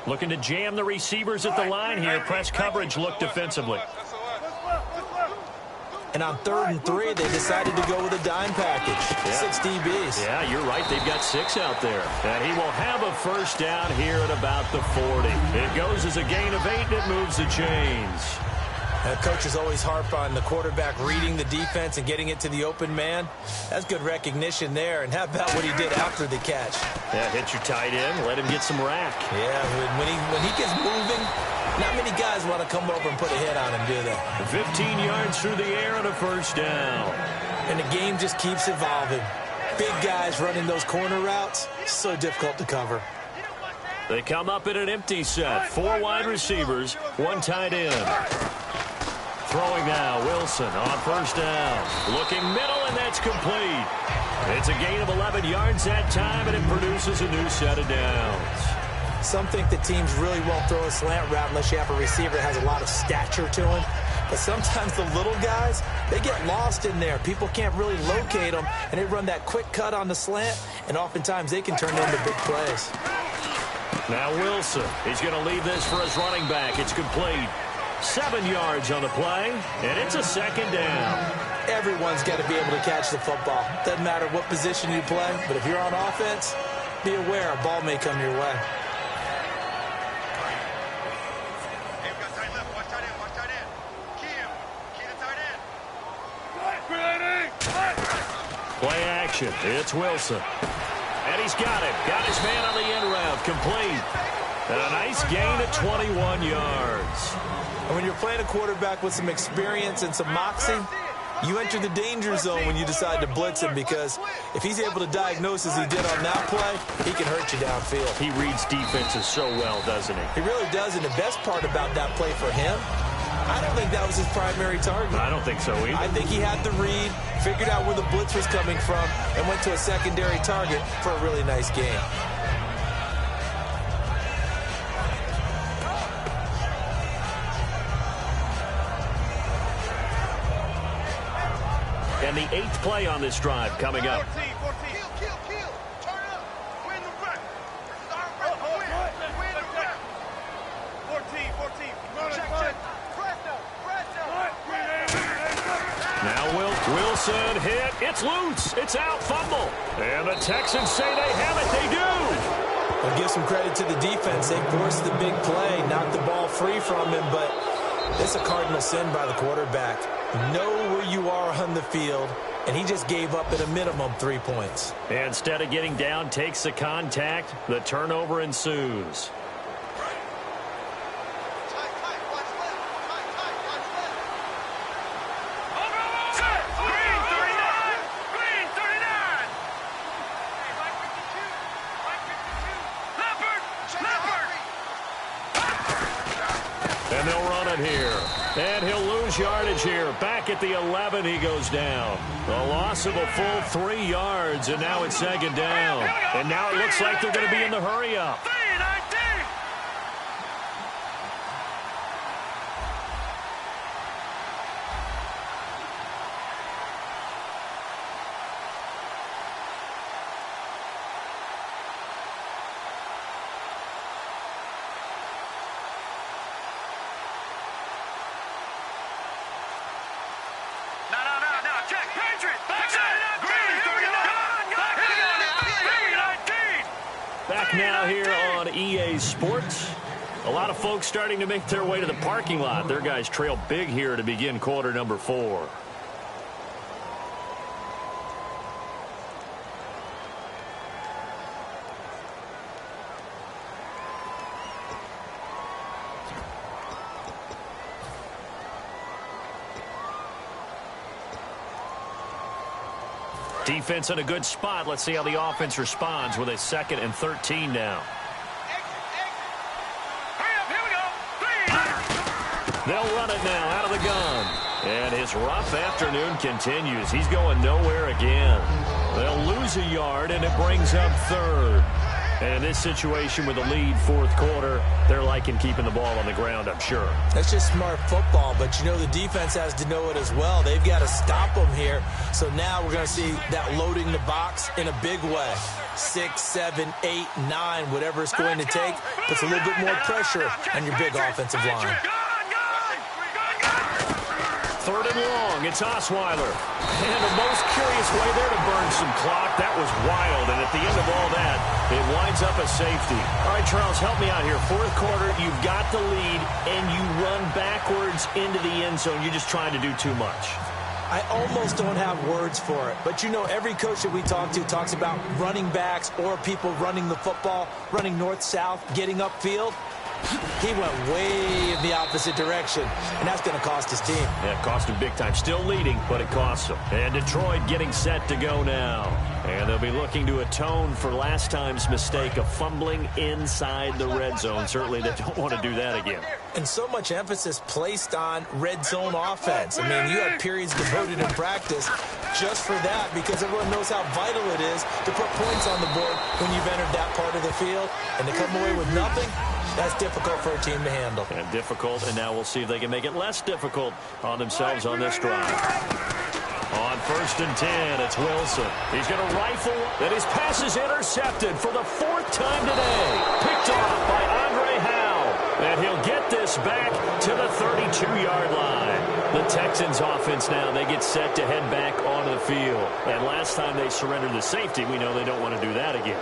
Looking to jam the receivers at the line here. Press coverage look defensively. And on 3rd and 3, they decided to go with a dime package. Yeah. 6 DBs. Yeah, you're right. They've got 6 out there. And he will have a first down here at about the 40. It goes as a gain of 8, and it moves the chains. Coaches always harp on the quarterback reading the defense and getting it to the open man. That's good recognition there. And how about what he did after the catch? Yeah, hit your tight end, let him get some rack. Yeah, when he gets moving, not many guys want to come over and put a hit on him, do they? 15 yards through the air and a first down. And the game just keeps evolving. Big guys running those corner routes, so difficult to cover. They come up in an empty set. 4 wide receivers, 1 tight end. Throwing now, Wilson on first down. Looking middle, and that's complete. It's a gain of 11 yards that time, and it produces a new set of downs. Some think that teams really won't throw a slant route unless you have a receiver that has a lot of stature to him. But sometimes the little guys, they get lost in there. People can't really locate them, and they run that quick cut on the slant, and oftentimes they can turn into big plays. Now Wilson, he's going to leave this for his running back. It's complete. 7 yards on the play, and it's a second down. Everyone's got to be able to catch the football. Doesn't matter what position you play, but if you're on offense, be aware a ball may come your way. Play action. It's Wilson. And he's got it. Got his man on the end route. Complete. And a nice gain of 21 yards. And when you're playing a quarterback with some experience and some moxie, you enter the danger zone when you decide to blitz him, because if he's able to diagnose as he did on that play, he can hurt you downfield. He reads defenses so well, doesn't he? He really does, and the best part about that play for him, I don't think that was his primary target. I don't think so either. I think he had the read, figured out where the blitz was coming from, and went to a secondary target for a really nice game. And the 8th play on this drive coming up. 14. Kill. Turn up. Win the run. Win the run. 14. Check. Now Wilson hit. It's loose. It's out. Fumble. And the Texans say they have it. They do. I'll give some credit to the defense. They forced the big play, knocked the ball free from him, but it's a cardinal sin by the quarterback. Know where you are on the field, and he just gave up at a minimum 3 points. And instead of getting down, takes the contact. The turnover ensues. And they'll run it here. And he'll lose yardage here. Back at the 11, he goes down. A loss of a full 3 yards, and now it's second down. And now it looks like they're going to be in the hurry-up. Back now here on EA Sports. A lot of folks starting to make their way to the parking lot. Their guys trail big here to begin quarter number 4. Defense in a good spot. Let's see how the offense responds with a 2nd and 13 now. They'll run it now out of the gun. And his rough afternoon continues. He's going nowhere again. They'll lose a yard, and it brings up 3rd. And in this situation with a lead 4th quarter, they're liking keeping the ball on the ground, I'm sure. That's just smart football, but you know the defense has to know it as well. They've got to stop them here. So now we're going to see that loading the box in a big way. 6, 7, 8, 9, whatever it's going to take, puts a little bit more pressure on your big offensive line. 3rd and long. It's Osweiler. And the most curious way there to burn some clock. That was wild. And at the end of all that, it winds up a safety. All right, Charles, help me out here. 4th quarter, you've got the lead, and you run backwards into the end zone. You're just trying to do too much. I almost don't have words for it. But, you know, every coach that we talk to talks about running backs or people running the football, running north-south, getting upfield. He went way in the opposite direction, and that's going to cost his team. Yeah, it cost him big time. Still leading, but it costs him. And Detroit getting set to go now. And they'll be looking to atone for last time's mistake of fumbling inside the red zone. Certainly they don't want to do that again. And so much emphasis placed on red zone offense. I mean, you have periods devoted in practice just for that because everyone knows how vital it is to put points on the board when you've entered that part of the field. And to come away with nothing, that's difficult for a team to handle. And difficult, and now we'll see if they can make it less difficult on themselves on this drive. On 1st and 10, it's Wilson. He's going to rifle, and his pass is intercepted for the 4th time today. Picked off by Andre Howe, and he'll get this back to the 32-yard line. The Texans offense now, they get set to head back onto the field. And last time they surrendered the safety, we know they don't want to do that again.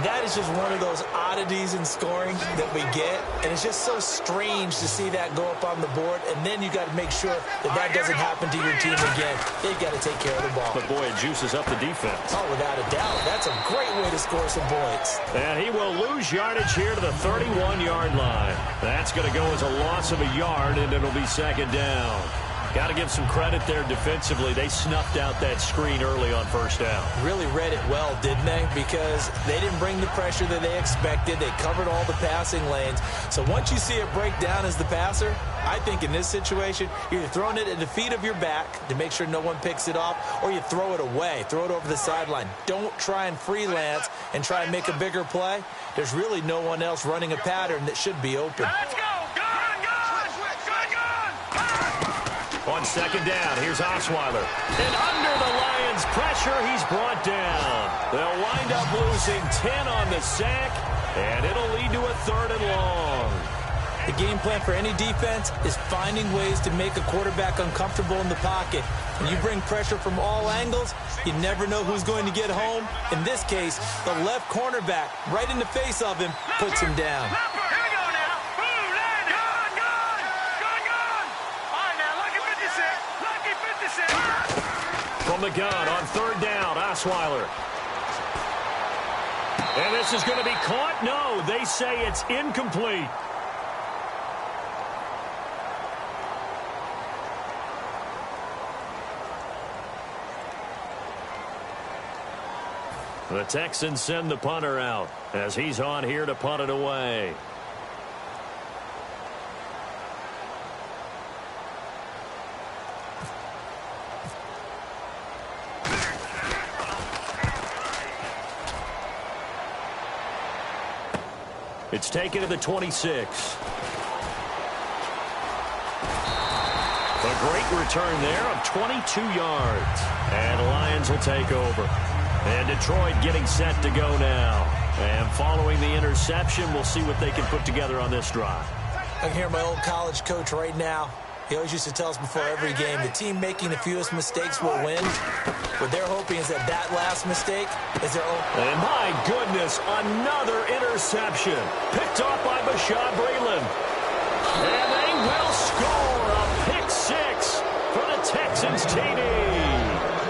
That is just one of those oddities in scoring that we get, and it's just so strange to see that go up on the board, and then you got to make sure that that doesn't happen to your team again. They've got to take care of the ball. But, boy, it juices up the defense. Oh, without a doubt. That's a great way to score some points. And he will lose yardage here to the 31-yard line. That's going to go as a loss of a yard, and it'll be 2nd down. Got to give some credit there defensively. They snuffed out that screen early on 1st down. Really read it well, didn't they? Because they didn't bring the pressure that they expected. They covered all the passing lanes. So once you see it break down as the passer, I think in this situation, you're either throwing it at the feet of your back to make sure no one picks it off, or you throw it away, throw it over the sideline. Don't try and freelance and try and make a bigger play. There's really no one else running a pattern that should be open. Let's go! On 2nd down, here's Osweiler. And under the Lions' pressure, he's brought down. They'll wind up losing 10 on the sack, and it'll lead to a 3rd and long. The game plan for any defense is finding ways to make a quarterback uncomfortable in the pocket. When you bring pressure from all angles, you never know who's going to get home. In this case, the left cornerback, right in the face of him, puts him down. From the gun on 3rd down, Osweiler. And this is going to be caught? No, they say it's incomplete. The Texans send the punter out as he's on here to punt it away. It's taken to the 26. A great return there of 22 yards. And the Lions will take over. And Detroit getting set to go now. And following the interception, we'll see what they can put together on this drive. I can hear my old college coach right now. He always used to tell us before every game, the team making the fewest mistakes will win. What they're hoping is that last mistake is their own. And my goodness, another interception. Picked off by Bashaud Breeland. And they will score a pick 6 for the Texans TD.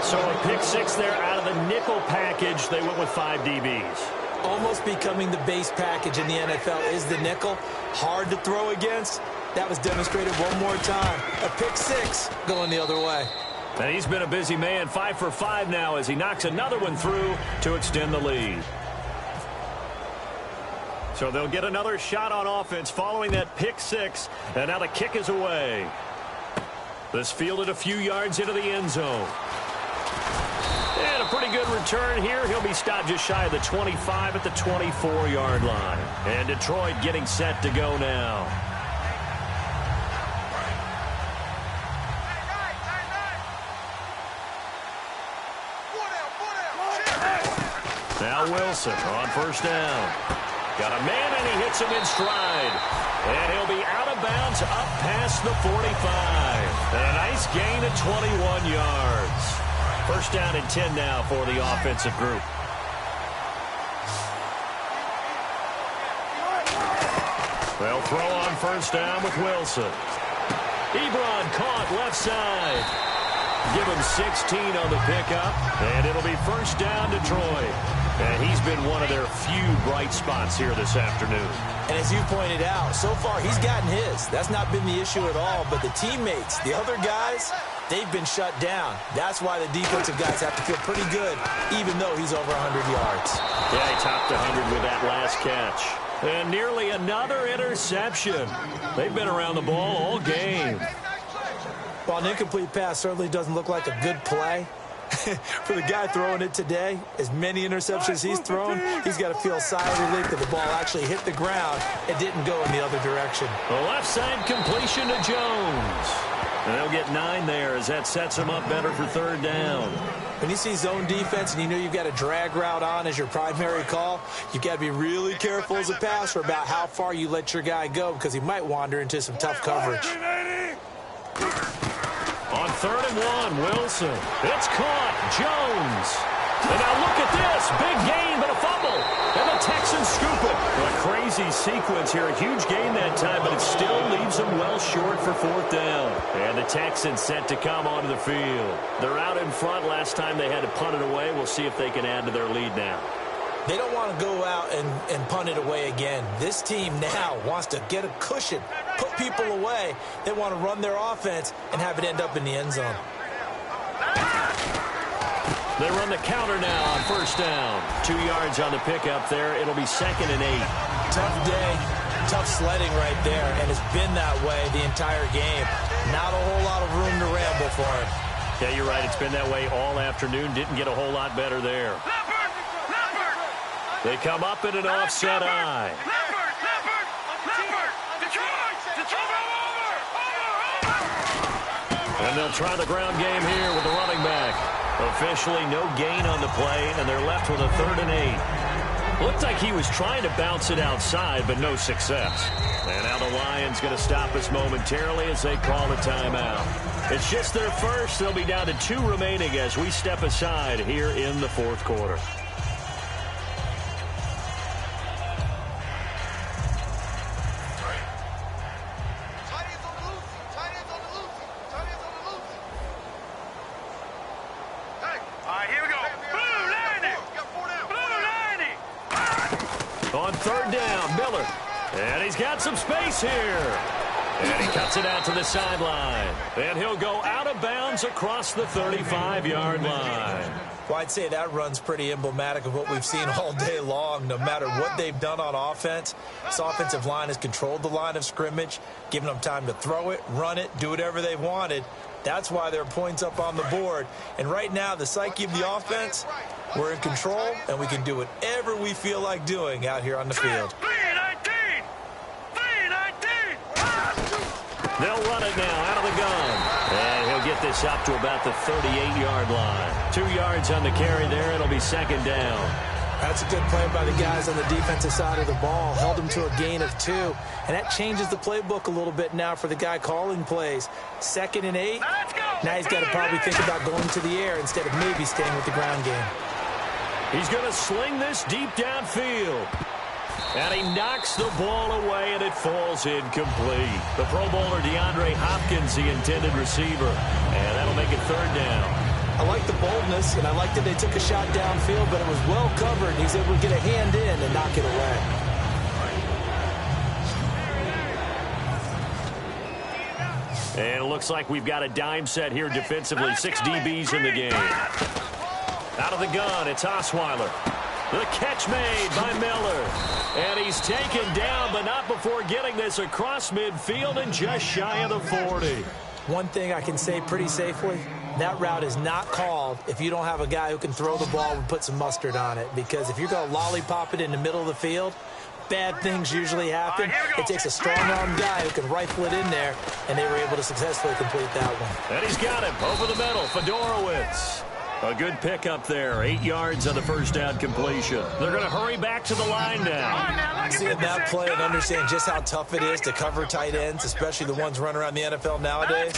So a pick 6 there out of the nickel package. They went with 5 DBs. Almost becoming the base package in the NFL is the nickel. Hard to throw against. That was demonstrated one more time. A pick 6 going the other way. And he's been a busy man, 5 for 5 now as he knocks another one through to extend the lead. So they'll get another shot on offense following that pick 6. And now the kick is away. This fielded a few yards into the end zone. And a pretty good return here. He'll be stopped just shy of the 25 at the 24-yard line. And Detroit getting set to go now. Now Wilson on 1st down. Got a man, and he hits him in stride. And he'll be out of bounds yards up past the 45. And a nice gain of 21 yards. First down and 10 now for the offensive group. They'll throw on first down with Wilson. Ebron caught left side. Give him 16 on the pickup, and it'll be first down Detroit. And he's been one of their few bright spots here this afternoon. And as you pointed out, so far he's gotten his. That's not been the issue at all. But the teammates, the other guys, they've been shut down. That's why the defensive guys have to feel pretty good, even though he's over 100 yards. Yeah, he topped 100 with that last catch. And nearly another interception. They've been around the ball all game. Well, an incomplete pass certainly doesn't look like a good play. For the guy throwing it today, as many interceptions he's thrown, he's got to feel a sigh of relief that the ball actually hit the ground and didn't go in the other direction. The left side completion to Jones. And they'll get 9 there as that sets him up better for third down. When you see zone defense and you know you've got a drag route on as your primary call, you've got to be really careful as a passer about how far you let your guy go because he might wander into some tough coverage. On 3rd and 1, Wilson. It's caught. Jones. And now look at this. Big gain, but a fumble. And the Texans scoop it. A crazy sequence here. A huge gain that time, but it still leaves them well short for 4th down. And the Texans set to come onto the field. They're out in front. Last time they had to punt it away. We'll see if they can add to their lead now. They don't want to go out and punt it away again. This team now wants to get a cushion, put people away. They want to run their offense and have it end up in the end zone. They run the counter now on first down. 2 yards on the pickup there. It'll be 2nd and 8. Tough day, tough sledding right there, and it's been that way the entire game. Not a whole lot of room to ramble for him. Yeah, you're right. It's been that way all afternoon. Didn't get a whole lot better there. They come up in an offset eye. And they'll try the ground game here with the running back. Officially no gain on the play, and they're left with a 3rd and 8. Looked like he was trying to bounce it outside, but no success. And now the Lions going to stop us momentarily as they call a timeout. It's just their first. They'll be down to 2 remaining as we step aside here in the 4th quarter. On 3rd down, Miller. And he's got some space here. And he cuts it out to the sideline. And he'll go out of bounds across the 35-yard line. Well, I'd say that run's pretty emblematic of what we've seen all day long. No matter what they've done on offense, this offensive line has controlled the line of scrimmage, given them time to throw it, run it, do whatever they wanted. That's why there are points up on the board. And right now, the psyche of the offense, we're in control, and we can do whatever we feel like doing out here on the field. They'll run it now out of the gun. And he'll get this up to about the 38-yard line. 2 yards on the carry there. It'll be 2nd down. That's a good play by the guys on the defensive side of the ball. Held them to a gain of 2. And that changes the playbook a little bit now for the guy calling plays. 2nd and 8. Now he's got to probably think about going to the air instead of maybe staying with the ground game. He's going to sling this deep downfield. And he knocks the ball away, and it falls incomplete. The Pro Bowler DeAndre Hopkins, the intended receiver. And that'll make it 3rd down. I like the boldness, and I like that they took a shot downfield, but it was well covered. He's able to get a hand in and knock it away. And it looks like we've got a dime set here defensively. 6 DBs in the game. Out of the gun, it's Osweiler. The catch made by Miller. And he's taken down, but not before getting this across midfield and just shy of the 40. One thing I can say pretty safely, that route is not called if you don't have a guy who can throw the ball and put some mustard on it. Because if you're going to lollipop it in the middle of the field, bad things usually happen. It takes a strong-arm guy who can rifle it in there, and they were able to successfully complete that one. And he's got him over the middle. Fedorowicz. A good pickup there. 8 yards on the first down completion. They're going to hurry back to the line now. Seeing that play and understand just how tough it is to cover tight ends, especially the ones running around the NFL nowadays,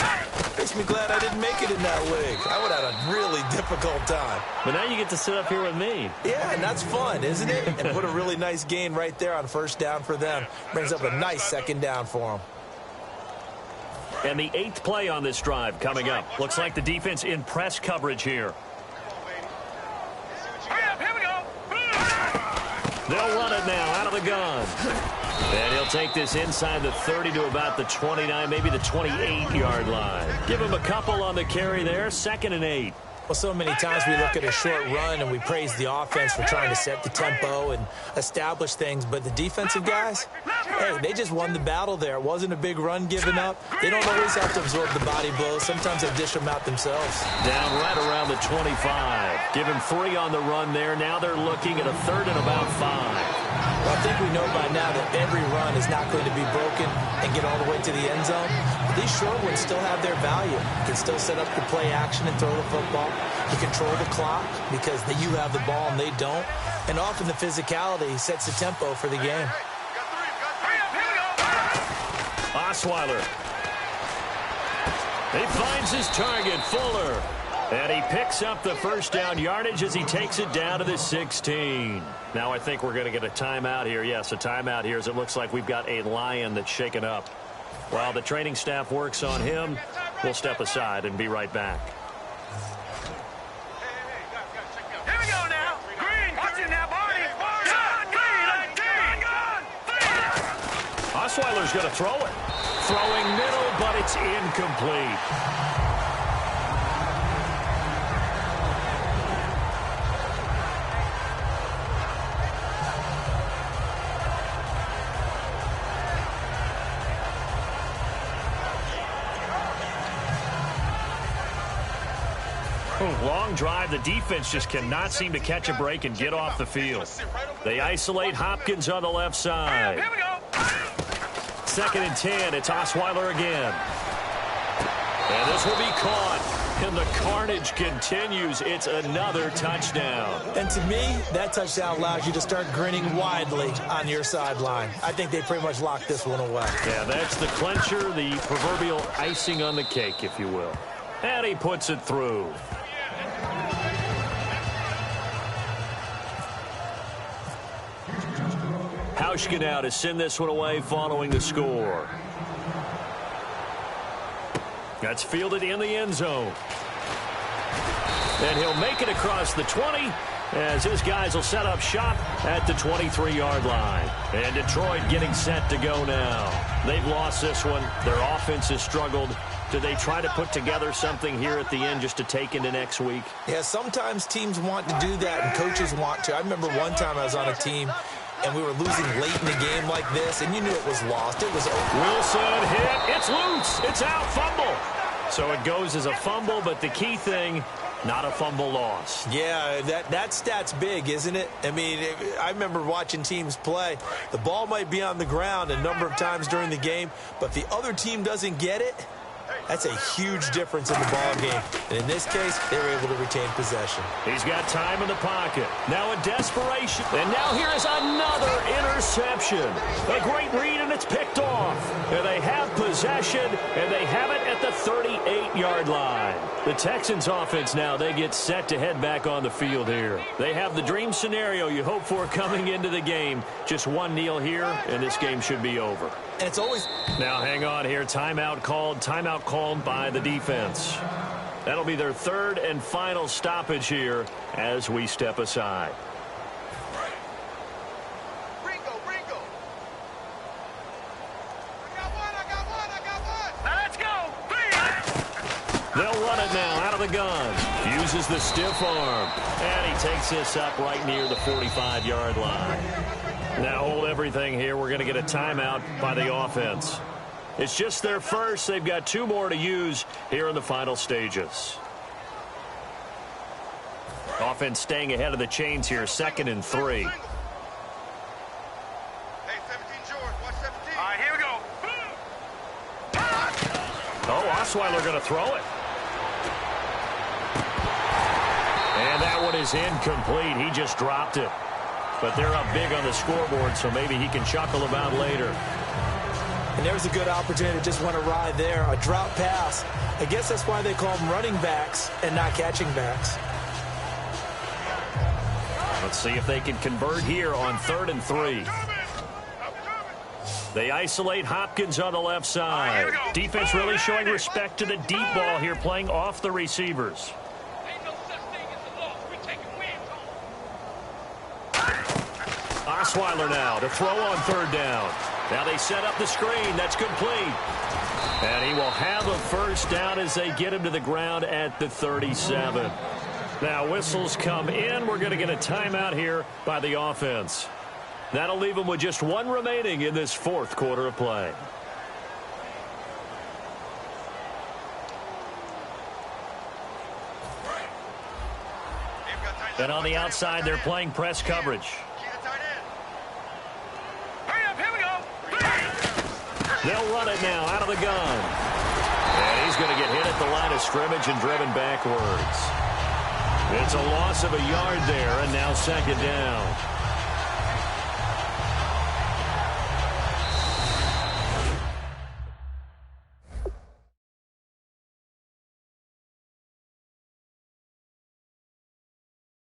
makes me glad I didn't make it in that league. I would have had a really difficult time. But now you get to sit up here with me. Yeah, and that's fun, isn't it? And put a really nice gain right there on first down for them. Brings up a nice second down for them. And the 8th play on this drive coming up. Looks like the defense in press coverage here. They'll run it now out of the gun. And he'll take this inside the 30 to about the 29, maybe the 28-yard line. Give him a couple on the carry there, 2nd and 8. Well, so many times we look at a short run and we praise the offense for trying to set the tempo and establish things. But the defensive guys, hey, they just won the battle there. It wasn't a big run given up. They don't always have to absorb the body blows. Sometimes they dish them out themselves. Down right around the 25. Give him 3 on the run there. Now they're looking at a 3rd and about 5. Well, I think we know by now that every run is not going to be broken and get all the way to the end zone. But these short ones still have their value. You can still set up your play action and throw the football. You control the clock because you have the ball and they don't. And often the physicality sets the tempo for the game. Osweiler. He finds his target, Fuller. And he picks up the first down yardage as he takes it down to the 16. Now I think we're going to get a timeout here. Yes, a timeout here as it looks like we've got a Lion that's shaken up. While the training staff works on him, we'll step aside and be right back. Here we go now. Green, watch it now, Barney. Osweiler's going to throw it. Throwing middle, but it's incomplete. Long drive. The defense just cannot seem to catch a break and get off the field. They isolate Hopkins on the left side. Here we go. 2nd and 10. It's Osweiler again. And this will be caught. And the carnage continues. It's another touchdown. And to me, that touchdown allows you to start grinning widely on your sideline. I think they pretty much locked this one away. Yeah, that's the clincher, the proverbial icing on the cake, if you will. And he puts it through. Hauschka now to send this one away following the score. That's fielded in the end zone. And he'll make it across the 20 as his guys will set up shop at the 23-yard line. And Detroit getting set to go now. They've lost this one. Their offense has struggled. Do they try to put together something here at the end just to take into next week? Yeah, sometimes teams want to do that and coaches want to. I remember one time I was on a team and we were losing late in the game like this, and you knew it was lost. It was over. Wilson hit. It's loose. It's out. Fumble. So it goes as a fumble, but the key thing, not a fumble loss. Yeah, that stat's big, isn't it? I mean, I remember watching teams play. The ball might be on the ground a number of times during the game, but if the other team doesn't get it, that's a huge difference in the ball game. And in this case, they were able to retain possession. He's got time in the pocket. Now a desperation. And now here is another interception. A great read, and it's picked off. And they have possession, and they have it at the 38-yard line. The Texans offense now, they get set to head back on the field here. They have the dream scenario you hope for coming into the game. Just one kneel here, and this game should be over. And it's always... Now hang on here. Timeout called by the defense. That'll be their 3rd and final stoppage here as we step aside. Ringo. I got one. Now let's go. They'll run it now out of the gun. Uses the stiff arm. And he takes this up right near the 45-yard line. Now hold everything here. We're going to get a timeout by the offense. It's just their first. They've got 2 more to use here in the final stages. Offense staying ahead of the chains here. 2nd and 3. Hey, 17 George. Watch 17. All right, here we go. Oh, Osweiler going to throw it. That one is incomplete. He just dropped it. But they're up big on the scoreboard, so maybe he can chuckle about later. And there's a good opportunity to just want to ride there. A drop pass. I guess that's why they call them running backs and not catching backs. Let's see if they can convert here on 3rd and 3. They isolate Hopkins on the left side. Defense really showing respect to the deep ball here, playing off the receivers. Osweiler now to throw on 3rd down. Now they set up the screen. That's complete. And he will have a first down as they get him to the ground at the 37. Now whistles come in. We're going to get a timeout here by the offense. That'll leave them with just one remaining in this 4th quarter of play. And on the outside, they're playing press coverage. They'll run it now out of the gun. And he's going to get hit at the line of scrimmage and driven backwards. It's a loss of a yard there, and now 2nd down.